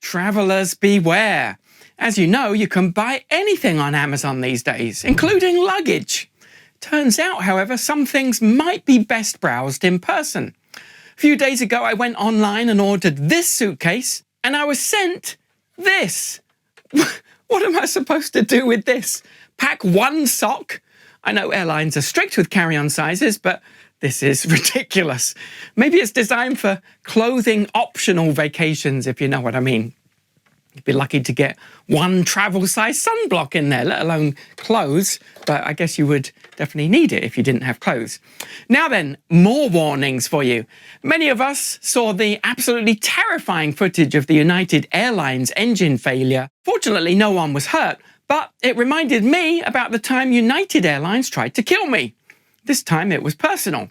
Travelers beware. As you know, you can buy anything on Amazon these days, including luggage. Turns out, however, some things might be best browsed in person. A few days ago, I went online and ordered this suitcase, and I was sent this. What am I supposed to do with this? Pack one sock? I know airlines are strict with carry-on sizes, but this is ridiculous. Maybe it's designed for clothing optional vacations, if you know what I mean. You'd be lucky to get one travel-size sunblock in there, let alone clothes, but I guess you would definitely need it if you didn't have clothes. Now then, more warnings for you. Many of us saw the absolutely terrifying footage of the United Airlines engine failure. Fortunately, no one was hurt, but it reminded me about the time United Airlines tried to kill me. This time it was personal.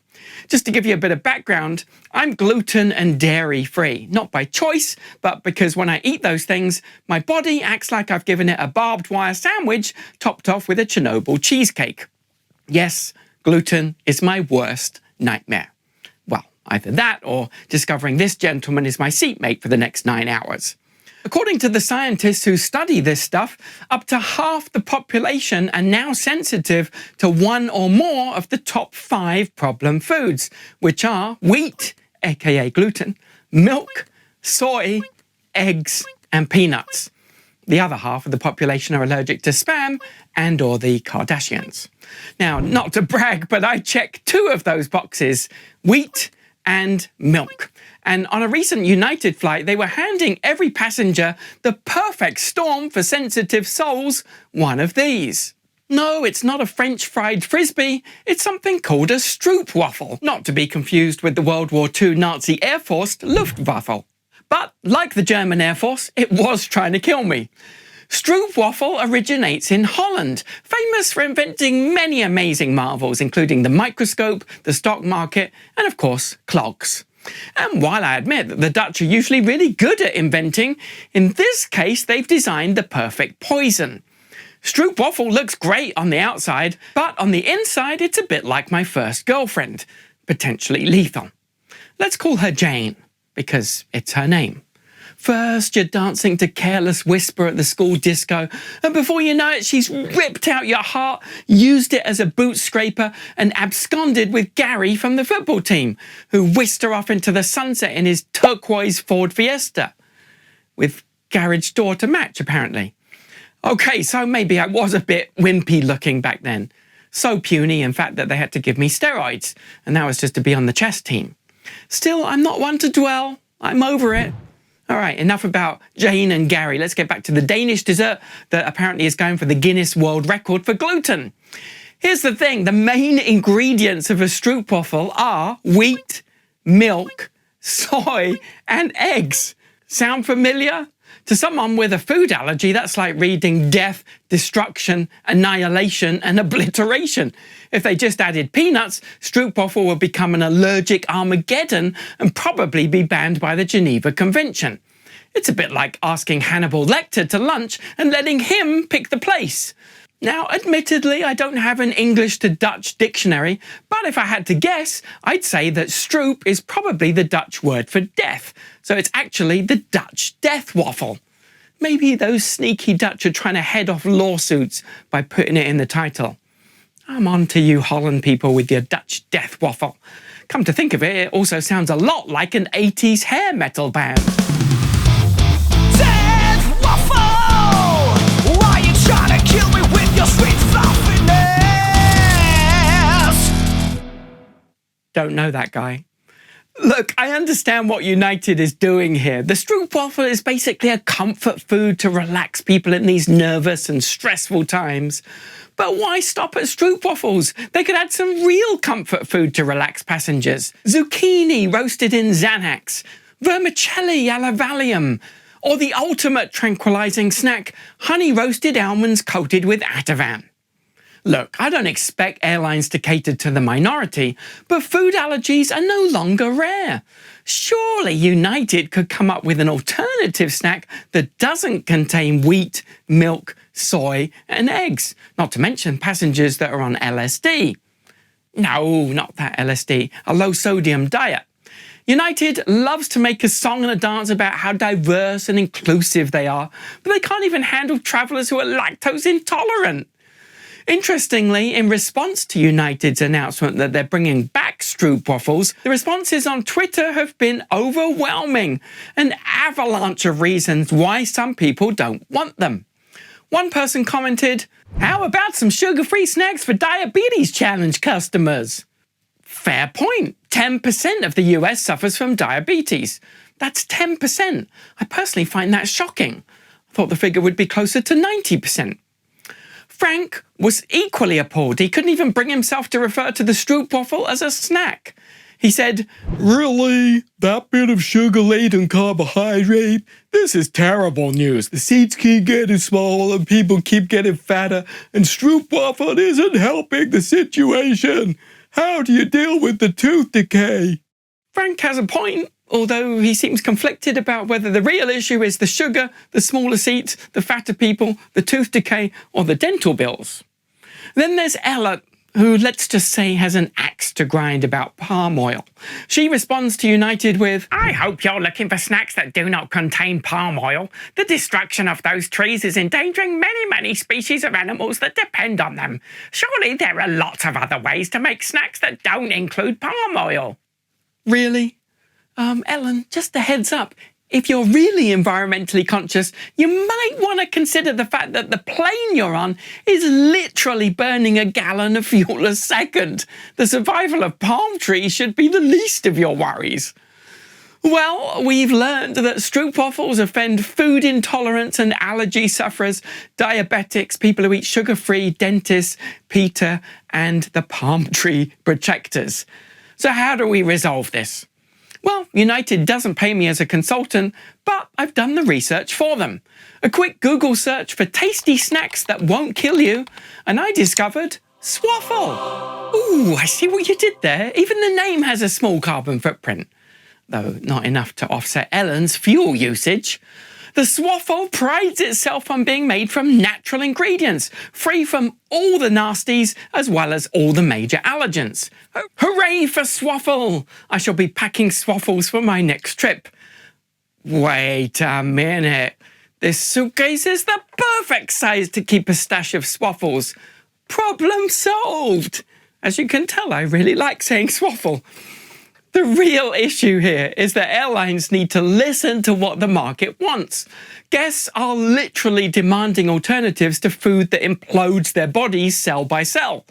Just to give you a bit of background, I'm gluten and dairy free, not by choice, but because when I eat those things, my body acts like I've given it a barbed wire sandwich topped off with a Chernobyl cheesecake. Yes, gluten is my worst nightmare. Well, either that or discovering this gentleman is my seatmate for the next 9 hours. According to the scientists who study this stuff, up to half the population are now sensitive to one or more of the top 5 problem foods, which are wheat, aka gluten, milk, soy, eggs, and peanuts. The other half of the population are allergic to spam and or the Kardashians. Now, not to brag, but I checked 2 of those boxes, wheat and milk. And on a recent United flight, they were handing every passenger the perfect storm for sensitive souls, one of these. No, it's not a French fried frisbee, it's something called a Stroopwaffle, not to be confused with the World War II Nazi Air Force Luftwaffe. But like the German Air Force, it was trying to kill me. Stroopwaffle originates in Holland, famous for inventing many amazing marvels, including the microscope, the stock market, and of course, clogs. And while I admit that the Dutch are usually really good at inventing, in this case they've designed the perfect poison. Stroopwaffle looks great on the outside, but on the inside it's a bit like my first girlfriend, potentially lethal. Let's call her Jane, because it's her name. First, you're dancing to Careless Whisper at the school disco, and before you know it, she's ripped out your heart, used it as a boot scraper, and absconded with Gary from the football team, who whisked her off into the sunset in his turquoise Ford Fiesta. With garage door to match, apparently. Okay, so maybe I was a bit wimpy looking back then. So puny, in fact, that they had to give me steroids, and that was just to be on the chess team. Still, I'm not one to dwell. I'm over it. All right, enough about Jane and Gary. Let's get back to the Danish dessert that apparently is going for the Guinness World Record for gluten. Here's the thing. The main ingredients of a Stroopwaffle are wheat, milk, soy, and eggs. Sound familiar? To someone with a food allergy, that's like reading death, destruction, annihilation, and obliteration. If they just added peanuts, Stroopwaffle would become an allergic Armageddon and probably be banned by the Geneva Convention. It's a bit like asking Hannibal Lecter to lunch and letting him pick the place. Now, admittedly, I don't have an English to Dutch dictionary, but if I had to guess, I'd say that stroop is probably the Dutch word for death, so it's actually the Dutch death waffle. Maybe those sneaky Dutch are trying to head off lawsuits by putting it in the title. I'm on to you Holland people with your Dutch death waffle. Come to think of it, it also sounds a lot like an 80s hair metal band. Death waffle! Why you trying to kill me with your sweet fluffiness? Don't know that guy. Look, I understand what United is doing here. The Stroopwafel is basically a comfort food to relax people in these nervous and stressful times. But why stop at Stroopwafels? They could add some real comfort food to relax passengers. Zucchini roasted in Xanax, vermicelli alla Valium, or the ultimate tranquilizing snack, honey roasted almonds coated with Ativan. Look, I don't expect airlines to cater to the minority, but food allergies are no longer rare. Surely United could come up with an alternative snack that doesn't contain wheat, milk, soy, and eggs, not to mention passengers that are on LSD. No, not that LSD, a low-sodium diet. United loves to make a song and a dance about how diverse and inclusive they are, but they can't even handle travellers who are lactose intolerant. Interestingly, in response to United's announcement that they're bringing back Stroopwaffles, the responses on Twitter have been overwhelming, an avalanche of reasons why some people don't want them. One person commented, "How about some sugar-free snacks for diabetes challenge customers?" Fair point. 10% of the US suffers from diabetes. That's 10%. I personally find that shocking. I thought the figure would be closer to 90%. Frank was equally appalled. He couldn't even bring himself to refer to the Stroopwaffle as a snack. He said, "Really? That bit of sugar-laden carbohydrate? This is terrible news. The seeds keep getting smaller, people keep getting fatter, and Stroopwaffle isn't helping the situation. How do you deal with the tooth decay?" Frank has a point, although he seems conflicted about whether the real issue is the sugar, the smaller seats, the fatter people, the tooth decay, or the dental bills. Then there's Ella, who, let's just say, has an axe to grind about palm oil. She responds to United with, "I hope you're looking for snacks that do not contain palm oil. The destruction of those trees is endangering many species of animals that depend on them. Surely there are lots of other ways to make snacks that don't include palm oil." Really? Ellen, just a heads up. If you're really environmentally conscious, you might want to consider the fact that the plane you're on is literally burning a gallon of fuel a second. The survival of palm trees should be the least of your worries. Well, we've learned that Stroopwaffles offend food intolerance and allergy sufferers, diabetics, people who eat sugar-free, dentists, PETA, and the palm tree protectors. So how do we resolve this? Well, United doesn't pay me as a consultant, but I've done the research for them. A quick Google search for tasty snacks that won't kill you, and I discovered swoffle. Ooh, I see what you did there. Even the name has a small carbon footprint, though not enough to offset Ellen's fuel usage. The swoffle prides itself on being made from natural ingredients, free from all the nasties as well as all the major allergens. Hooray for swoffle! I shall be packing swoffles for my next trip. Wait a minute. This suitcase is the perfect size to keep a stash of swoffles. Problem solved! As you can tell, I really like saying swoffle. The real issue here is that airlines need to listen to what the market wants. Guests are literally demanding alternatives to food that implodes their bodies cell by cell.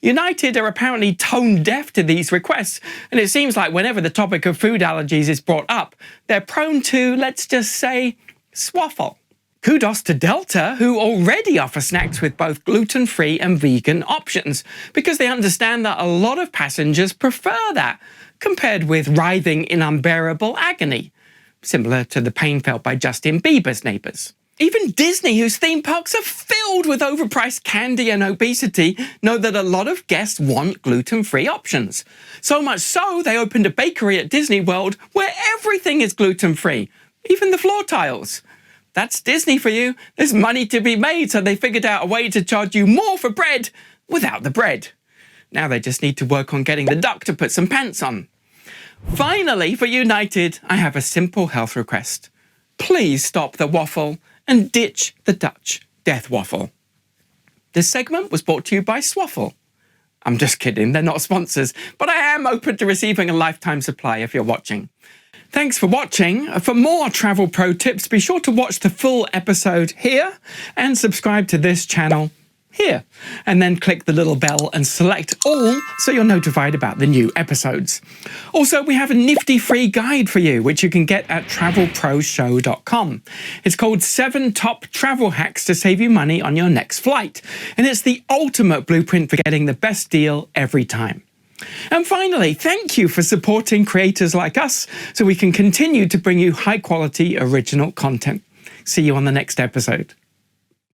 United are apparently tone deaf to these requests, and it seems like whenever the topic of food allergies is brought up, they're prone to, let's just say, swoffle. Kudos to Delta, who already offer snacks with both gluten-free and vegan options, because they understand that a lot of passengers prefer that, compared with writhing in unbearable agony, similar to the pain felt by Justin Bieber's neighbours. Even Disney, whose theme parks are filled with overpriced candy and obesity, know that a lot of guests want gluten-free options. So much so, they opened a bakery at Disney World where everything is gluten-free, even the floor tiles. That's Disney for you. There's money to be made, so they figured out a way to charge you more for bread without the bread. Now they just need to work on getting the duck to put some pants on. Finally, for United, I have a simple health request. Please stop the waffle and ditch the Dutch death waffle. This segment was brought to you by Swoffle. I'm just kidding, they're not sponsors, but I am open to receiving a lifetime supply if you're watching. Thanks for watching. For more travel pro tips, be sure to watch the full episode here and subscribe to this channel here, and then click the little bell and select all so you're notified about the new episodes. Also, we have a nifty free guide for you, which you can get at travelproshow.com. It's called 7 Top Travel Hacks to Save You Money on Your Next Flight, and it's the ultimate blueprint for getting the best deal every time. And finally, thank you for supporting creators like us so we can continue to bring you high quality original content. See you on the next episode.